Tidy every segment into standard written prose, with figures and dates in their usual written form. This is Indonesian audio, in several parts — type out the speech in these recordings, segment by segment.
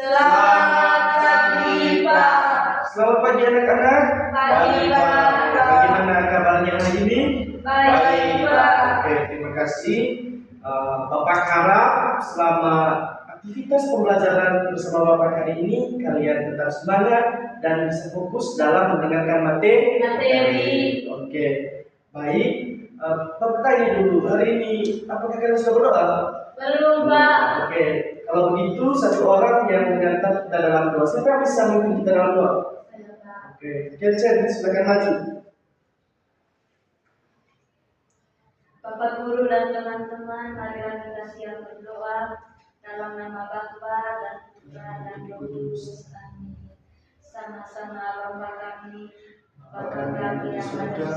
Selamat pagi, Pak. Selamat pagi anak-anak. Pagi, Pak. Bagaimana kabarnya hari ini? Baik, Pak. Oke, terima kasih. Bapak harap selama aktivitas pembelajaran bersama Bapak kali ini kalian tetap semangat dan bisa fokus dalam mendengarkan materi. Oke, baik. Bapak tanya dulu, hari ini apakah kalian sudah berdoa? Belum, Pak. Oke, kalau begitu satu orang yang mengantar kita dalam doa. Siapa yang bisa memimpin kita dalam doa? Oke, Kecen, silakan maju. Bapak guru dan teman-teman, marilah kita siap berdoa dalam nama Bapa dan Putra dan Roh Kudus. Amin. Sama-sama Bapa kami, Bapa kami yang ada di surga,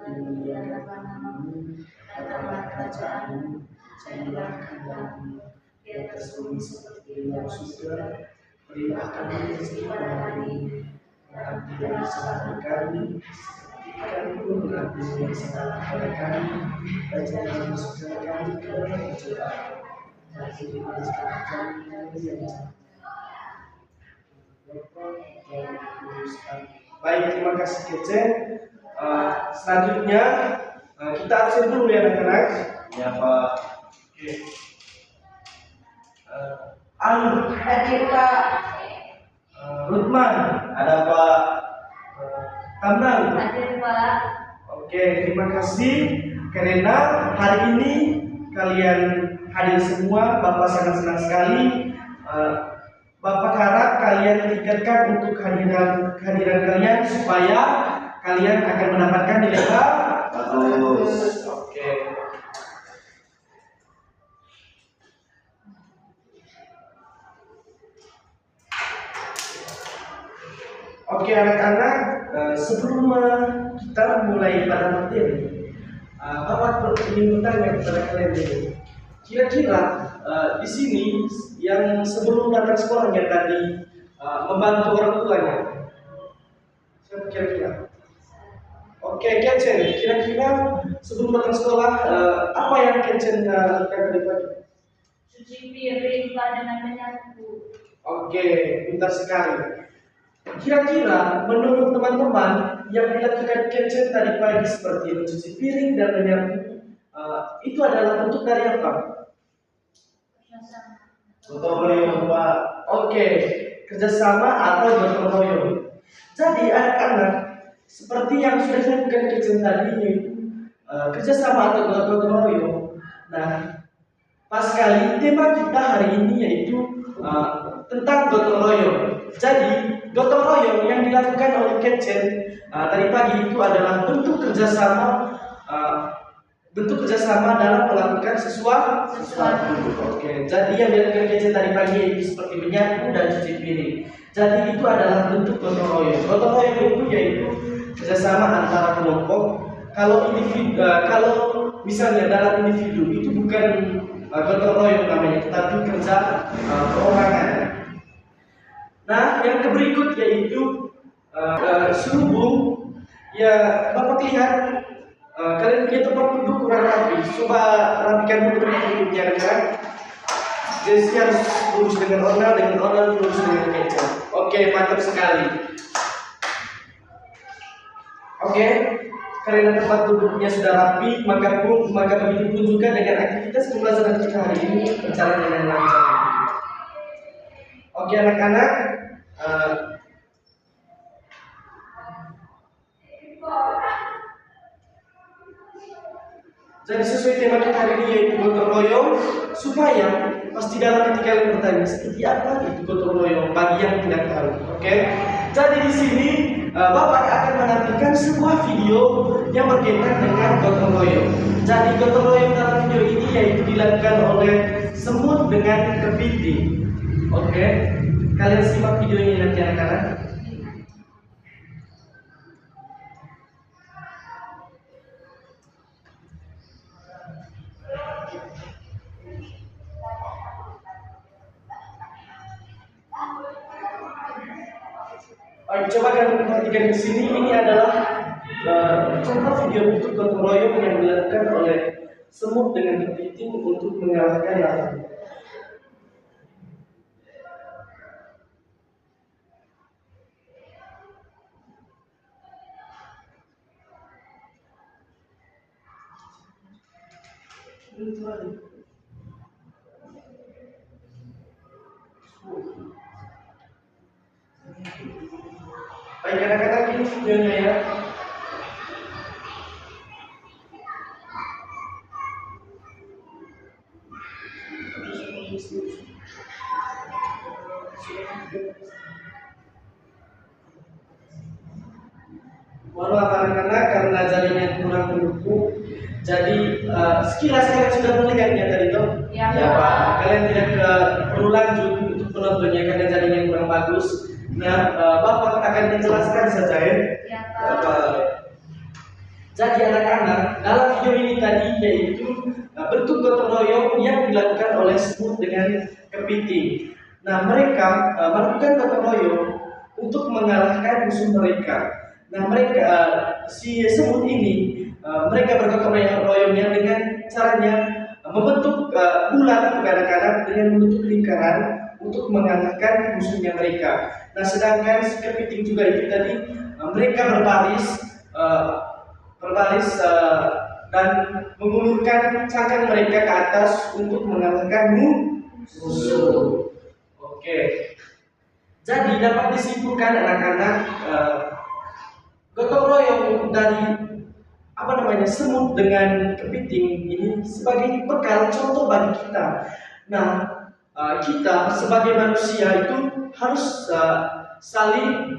dimuliakanlah namamu, datanglah kerajaanmu, jadilah kehendakmu di atas bumi seperti di dalam surga. Berilah kami rezeki pada hari ini, dan tidak salahkan kami, kami pun mengampuni yang salah pada kami, dan jangan masukkan kami ke dalam pencobaan, tapi bebaskan kami dari yang jahat. Baik, terima kasih Kecen. Selanjutnya kita absen dulu ya anak-anak. Ya Pak. Oke. Hadir, Pak. Rutman, ada Pak Tamnang. Hadir, Pak. Oke, terima kasih karena hari ini kalian hadir semua. Bapak sangat senang sekali. Bapak harap kalian tingkatkan untuk kehadiran kalian supaya kalian akan mendapatkan nilai bagus. Oke. Oke anak-anak, sebelum kita mulai pada materi, Bapak ingin bertanya kepada kalian dulu. Kira-kira di sini yang sebelum datang sekolahnya tadi membantu orang tuanya, siapa kira-kira? Oke, Kecen, kira-kira sebelum datang sekolah apa yang Kecen lakukan tadi pagi? Cuci piring, Pak, dengan menyapu. Oke, pintar sekali. Kira-kira menurut teman-teman yang dilakukan Kecen tadi pagi seperti mencuci piring dan menyapu, itu adalah bentuk dari apa? Gotong royong, Pak. Oke, kerjasama atau gotong royong. Jadi anak-anak, seperti yang sudah dilakukan Kecen tadi yaitu kerjasama atau gotong royong. Nah, pas sekali tema kita hari ini yaitu tentang gotong royong. Jadi gotong royong yang dilakukan oleh Kecen tadi pagi itu adalah bentuk kerjasama dalam melakukan sesuatu. Oke, jadi yang dilakukan Kecen tadi pagi itu seperti menyapu dan cuci piring. Jadi itu adalah bentuk gotong royong. Gotong royong itu yaitu kerjasama antara kelompok. Kalau misalnya dalam individu itu bukan gotong royong namanya, tetapi kerja perorangan. Nah, yang berikut yaitu selubung. Ya, Bapak lihat kalian punya tempat duduk kurang rapi. Coba rapikan dulu tempat duduknya kan. Jadi harus lurus dengan Onal lurus dengan Kecen. Oke, mantap sekali. Oke, karena tempat duduknya sudah rapi, maka begitu pun juga dengan aktivitas pembelajaran kita hari ini berjalan dengan lancar. Oke anak-anak, jadi sesuai tema kita hari ini yaitu gotong royong, supaya pasti dalam hati kalian bertanya seperti apa itu gotong royong bagi yang tidak tahu. Oke, jadi di sini Bapak akan menantikan sebuah video yang berkaitan dengan gotong royong. Jadi gotong royong dalam video ini yaitu dilakukan oleh semut dengan kepiting. Oke, kalian simak video ini nanti anak-anak. Coba kalian perhatikan di sini, ini adalah contoh video bentuk gotong royong yang dilakukan oleh semut dengan kepiting untuk mengalahkan lawan. Baik, anak-anak, ini videonya ya. Mohon maaf anak-anak karena jaringan kurang mendukung. Jadi sekilas kalian sudah melihatnya tadi toh? Ya, Pak. Kalian tidak perlu lanjut untuk menontonnya karena jaringan kurang bagus. Nah, Bapak akan menjelaskan saja ya. Ya, Pak. Jadi anak-anak, dalam video ini tadi yaitu bentuk gotong royong yang dilakukan oleh semut dengan kepiting. Nah, mereka melakukan gotong royong untuk mengalahkan musuh mereka. Nah, mereka si semut ini mereka bergotong royongnya dengan caranya membentuk bulat untuk anak-anak dengan membentuk lingkaran untuk mengalahkan musuhnya mereka. Nah, sedangkan si kepiting juga itu tadi mereka berbaris dan mengulurkan cangkang mereka ke atas untuk mengalahkan musuh. Oke. Jadi dapat disimpulkan anak-anak gotong royong dari semut dengan kepiting ini sebagai bekal contoh bagi kita. Nah, kita sebagai manusia itu harus saling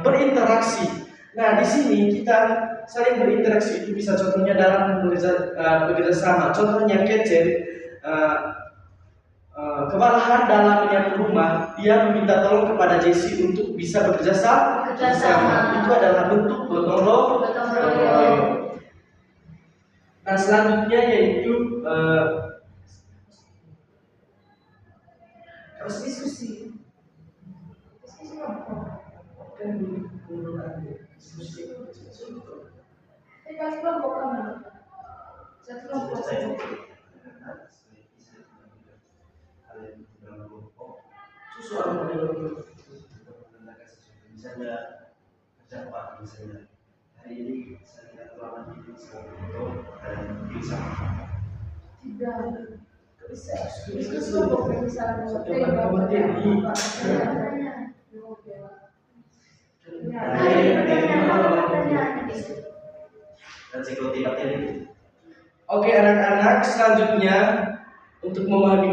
berinteraksi. Nah, di sini kita saling berinteraksi itu bisa contohnya dalam bekerja sama. Contohnya Kecen kewalahan dalam menyapu rumah, dia meminta tolong kepada Jesse untuk bisa bekerja sama. Itu adalah bentuk gotong royong. Nah, selanjutnya yaitu harus diskusi. Misalnya kerja Pak, misalnya hari ini saya telah di Solo dan bisa Tidak. Oke anak-anak, selanjutnya untuk memahami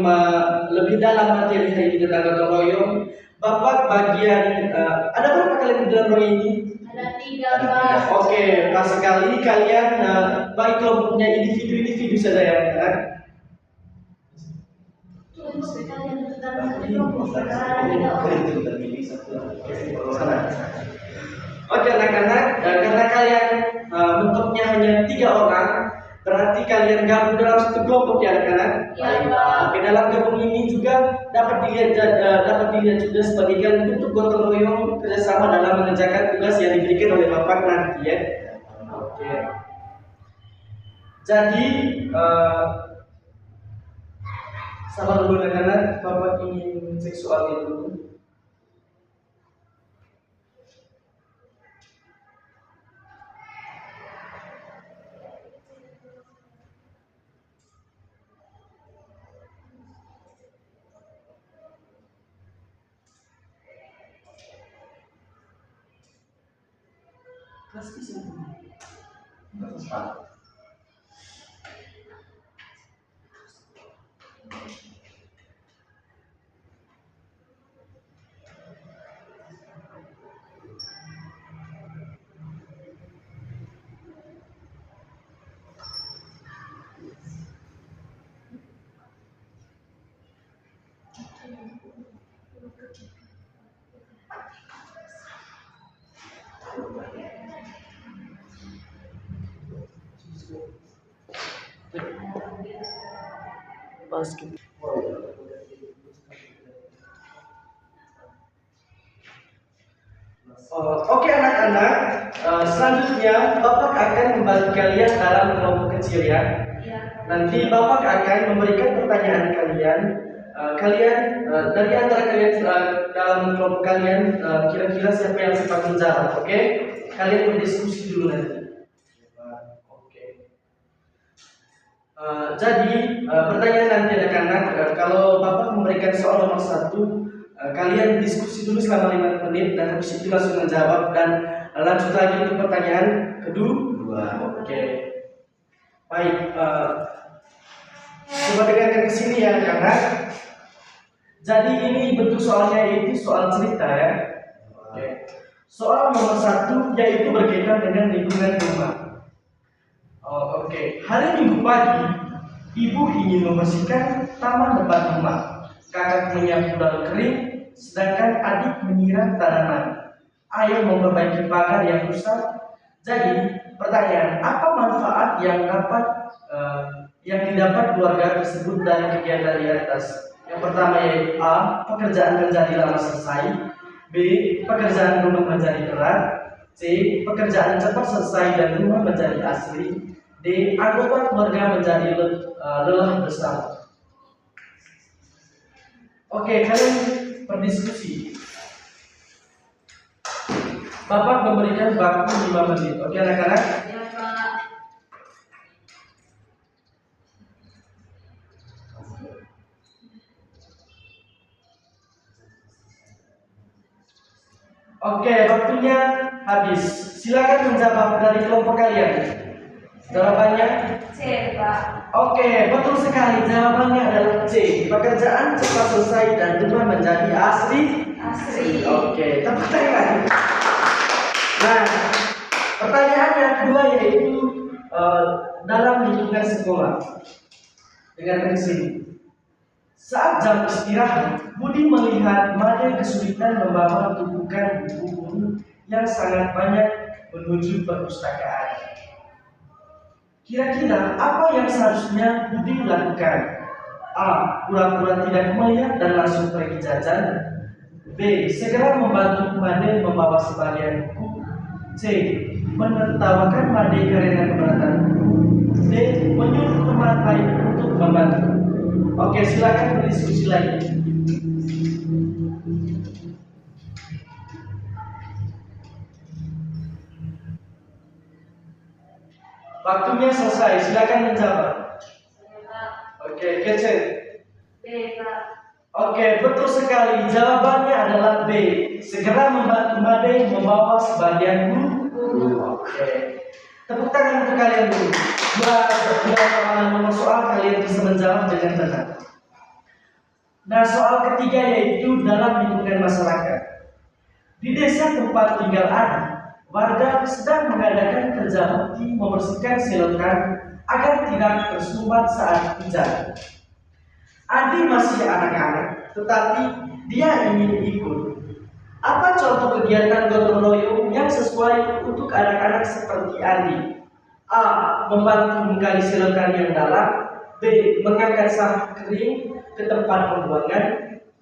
lebih dalam materi hari ini tentang gotong royong, Bapak bagian ada berapa kalian di dalam royong ini? Ada 3, Pak. Oke, pas sekali kalian bagi kelompoknya individu saja ya anak. Oke anak-anak, karena kalian bentuknya hanya 3 orang, berarti kalian gabung dalam satu kelompok ya anak-anak. Ya, Pak. Oke, dalam gabung ini juga dapat dilihat juga sebagai bentuk gotong royong kerjasama dalam mengerjakan tugas yang diberikan oleh Bapak nanti ya. Oke. Jadi sabar dulu anak-anak, Bapak ingin cek soalnya dulu. Kelas bisa. Basket. Oke anak-anak, selanjutnya Bapak akan membagi kalian dalam kelompok kecil ya. Nanti Bapak akan memberikan pertanyaan kalian. Dari antara kalian dalam kelompok kalian kira-kira siapa yang cepat menjawab, oke? Kalian berdiskusi dulu nanti. Oke. Pertanyaan nanti anak-anak, kalau Bapak memberikan soal nomor 1, kalian diskusi dulu selama 5 menit dan habis itu langsung menjawab dan lanjut lagi untuk pertanyaan kedua. Oke. Baik, coba dengarkan ke sini ya anak-anak. Jadi ini bentuk soalnya itu soal cerita ya. Oke. Soal nomor 1 yaitu berkaitan dengan lingkungan rumah. Oke. Hari Minggu pagi, ibu ingin membersihkan taman depan rumah. Kakak menyapu daun kering, sedangkan adik menyiram tanaman. Ayah memperbaiki pagar yang rusak. Jadi, pertanyaan, apa manfaat yang didapat keluarga tersebut dari kegiatan di atas? Yang pertama yaitu A. Pekerjaan menjadi lama selesai. B. Pekerjaan rumah menjadi berat. C. Pekerjaan cepat selesai dan rumah menjadi asri. D. Anggota keluarga menjadi lelah bersama. Oke, kalian berdiskusi. Bapak memberikan waktu 5 menit. Oke anak-anak? Ya Pak. Oke, waktunya habis. Silakan menjawab dari kelompok kalian. Jawabannya? C Pak. Oke, betul sekali. Jawabannya adalah C. Pekerjaan cepat selesai dan rumah menjadi asri. Oke, tepuk tangan. Nah, pertanyaan yang kedua yaitu dalam lingkungan sekolah. Dengarkan di sini. Saat jam istirahat, Budi melihat Made kesulitan membawa tumpukan buku yang sangat banyak menuju perpustakaan. Kira-kira apa yang seharusnya Budi lakukan? A. Pura-pura tidak melihat dan langsung pergi jajan. B. Segera membantu Made membawa sebagian buku. C. Menertawakan Made karena keberatan buku. D. Menyuruh teman lain untuk membantu. Oke, silakan berdiskusi lagi. Waktunya selesai, silakan menjawab. Oke, kecil. B Pak. Oke, betul sekali. Jawabannya adalah B. Segera membantu Made membawa sebagian buku. Oke. Tepuk tangan untuk kalian dulu. Dua nomor soal kalian bisa menjawab dengan benar. Nah, soal ketiga yaitu dalam lingkungan masyarakat. Di desa tempat tinggal Adi, warga sedang mengadakan kerja bakti membersihkan selokan agar tidak tersumbat saat hujan. Adi masih anak-anak, tetapi dia ingin ikut. Apa contoh kegiatan gotong royong yang sesuai untuk anak-anak seperti Adi? A. Membantu menggali selokan yang dalam. B. Mengangkat sampah kering ke tempat pembuangan.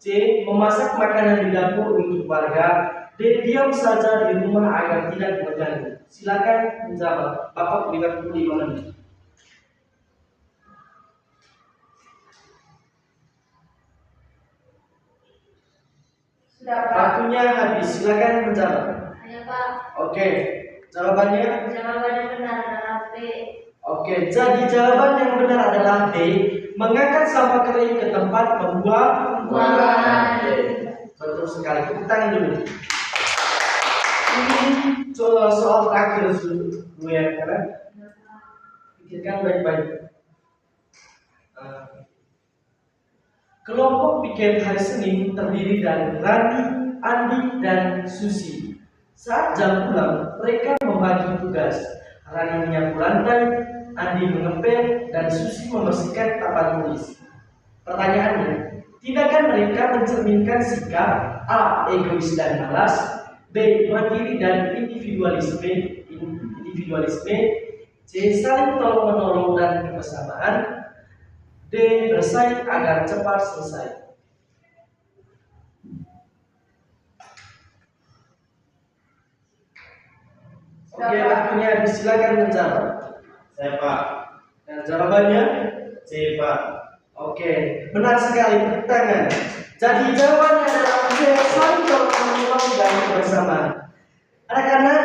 C. Memasak makanan di dapur untuk warga. D. Diam saja di rumah agar tidak mengganggu. Silakan menjawab. Bapak berikan 5 menit. Sudah Pak. Waktunya habis. Silakan menjawab. Ya Pak. Oke. Jawabannya? Jawabannya benar adalah B. Oke, jadi jawaban yang benar adalah B. Mengangkat sampah kering ke tempat pembuangan. Betul sekali. Tepuk tangan dulu. Ini soal terakhir dulu ya, karena pikirkan baik-baik. Kelompok pikir hari Senin terdiri dari Rani, Andi, dan Susi. Saat jam pulang, mereka membagi tugas. Rani menyapu lantai, Andi mengepel, dan Susi membersihkan tempat tulis. Pertanyaannya, tidakkah mereka mencerminkan sikap A. Egois dan malas, B. Mandiri dan individualisme, C. Saling tolong-menolong dan kebersamaan, D. Bersaing agar cepat selesai. Oke, waktunya silakan menjawab. Saya Pak. Dan jawabannya C Pak. oke, benar sekali. Tepuk tangan. Jadi jawabannya adalah C. Saling tolong-menolong dan kebersamaan. Anak-anak,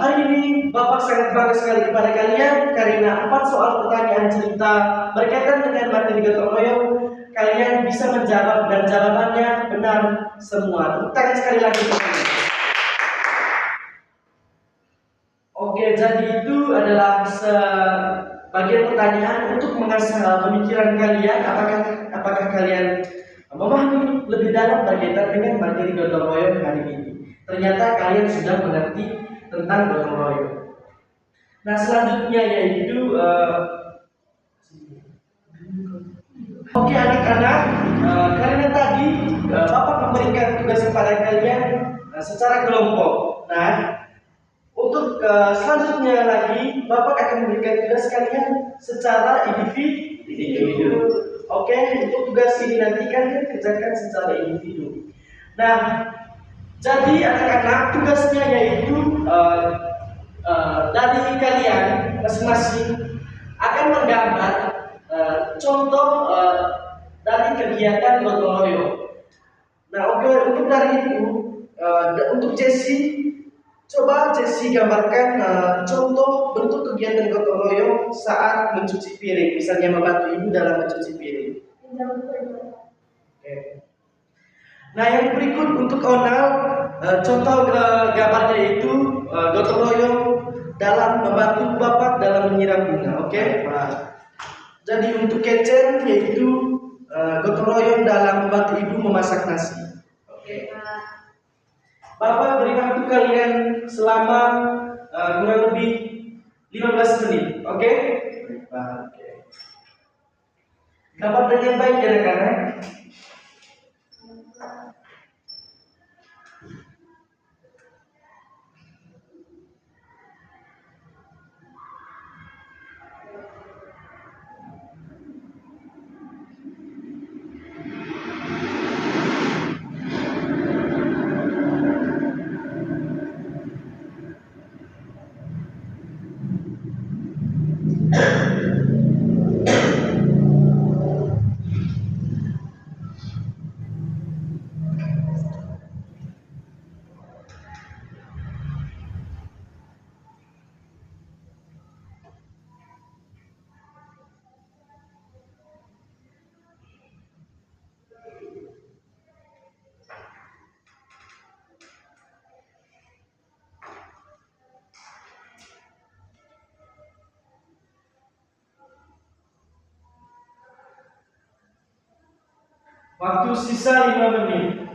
hari ini Bapak sangat bangga sekali kepada kalian karena 4 soal pertanyaan cerita berkaitan dengan materi gotong royong kalian bisa menjawab dan jawabannya benar semua. Tepuk tangan sekali lagi. Oke, jadi itu adalah sebagian pertanyaan untuk mengasah pemikiran kalian. Apakah kalian memahami lebih dalam berkaitan dengan materi gotong royong hari ini? Ternyata kalian sudah mengerti tentang gotong royong. Nah, selanjutnya yaitu oke anak-anak, karena tadi Bapak memberikan tugas kepada kalian secara kelompok. Nah, untuk selanjutnya lagi Bapak akan memberikan tugas kalian secara individu. Oke, untuk tugas ini nanti kalian kerjakan secara individu. Nah, jadi anak-anak tugasnya yaitu dari kalian masing-masing akan menggambar contoh dari kegiatan gotong royong. Nah, oke, untuk dari itu, untuk Jessie, coba Jessie gambarkan contoh bentuk kegiatan gotong royong saat mencuci piring, misalnya membantu ibu dalam mencuci piring. Oke. Nah, yang berikut untuk Onal, contoh gambarnya itu gotong royong dalam membantu Bapak dalam menyiram bunga. Oke, Pak. Jadi untuk Kecen yaitu gotong royong dalam membantu ibu memasak nasi. Oke. Bapak beri waktu kalian selama kurang lebih 15 menit. Oke? Oke. Dapat dengan baik ya rekan-rekan. Waktu sisa 5 menit.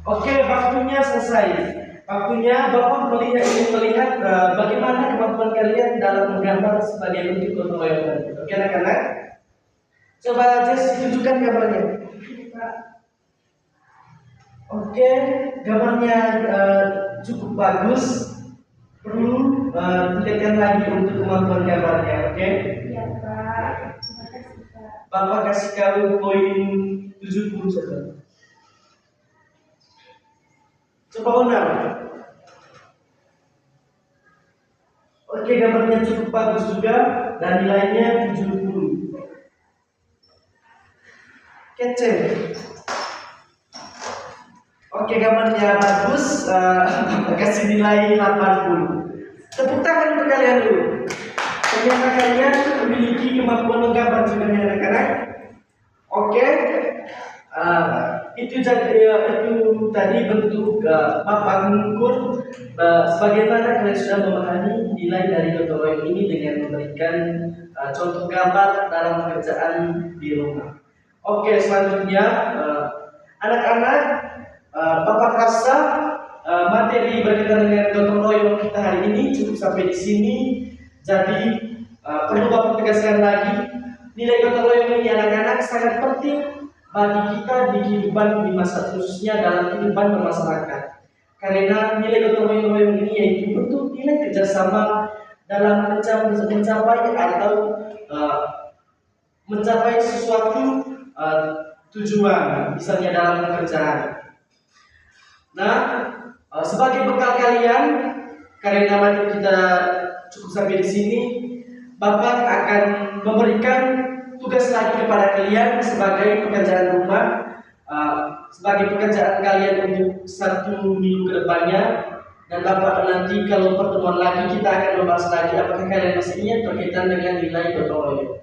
Oke, waktunya selesai. Waktunya Bapak ingin melihat bagaimana kemampuan kalian dalam menggambar sebagai bentuk gotong royong tadi. Oke, anak-anak. Coba Jess tunjukkan gambarnya. Oke, gambarnya cukup bagus. Perlu dilihatkan lagi untuk kemampuan gambarnya. Oke? Iya, Pak. Terima kasih, Pak. Bapak kasih kau poin 70 saja. Coba ulang. Oke, gambarnya cukup bagus juga dan nilainya 70. Kece. Oke, gambarnya bagus. Kasih nilai 80. Tepuk tangan untuk kalian dulu. Ternyata kalian memiliki kemampuan menggambar juga ya anak-anak. Oke. Itu tadi bentuk Bapak mengukur sebagaimana kalian sudah memahami nilai dari gotong royong ini dengan memberikan contoh gambar dalam pekerjaan di rumah. Oke, selanjutnya anak-anak, Bapak rasa materi berkaitan dengan gotong royong kita hari ini cukup sampai di sini. Jadi perlu Bapak tegaskan lagi, nilai gotong royong ini anak-anak sangat penting bagi kita di kehidupan di masa khususnya dalam kehidupan bermasyarakat. Karena nilai gotong royong ini yaitu bentuk nilai kerjasama dalam mencapai atau mencapai sesuatu tujuan, misalnya dalam pekerjaan. Nah, sebagai bekal kalian, karena waktu kita cukup sampai di sini, Bapak akan memberikan tugas lagi kepada kalian sebagai pekerjaan rumah, sebagai pekerjaan kalian untuk 1 minggu ke depannya. Dan Bapak nanti kalau pertemuan lagi kita akan membahas lagi apakah kalian masih ingat berkaitan dengan nilai gotong royong.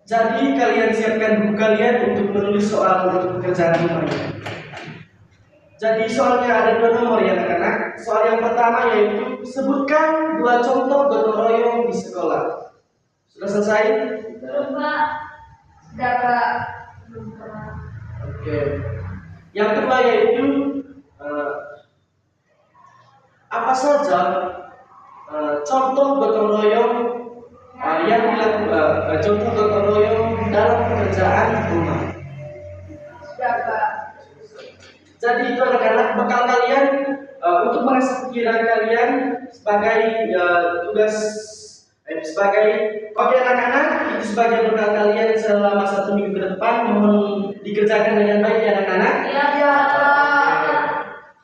Jadi kalian siapkan buku kalian untuk menulis soal untuk pekerjaan rumah. Jadi soalnya ada 2 nomor ya anak-anak. Soal yang pertama yaitu sebutkan 2 contoh gotong royong di sekolah. Sudah selesai? Belum Pak. Sudah Pak. Belum Pak. Oke. Yang kedua yaitu apa saja contoh gotong royong yang dilakukan, contoh gotong royong dalam pekerjaan rumah. Sudah Pak. Jadi itu anak-anak bekal kalian untuk merasa pikiran kalian sebagai tugas sebagai bagi anak-anak itu sebagai bekal kalian selama 1 minggu ke depan. Mohon dikerjakan dengan baik ya anak-anak. Iya Pak.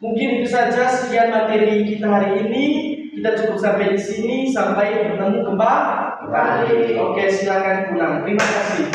Mungkin itu saja sekian materi kita hari ini. Kita cukup sampai di sini. Sampai bertemu kembali. Oke, silakan pulang. Terima kasih.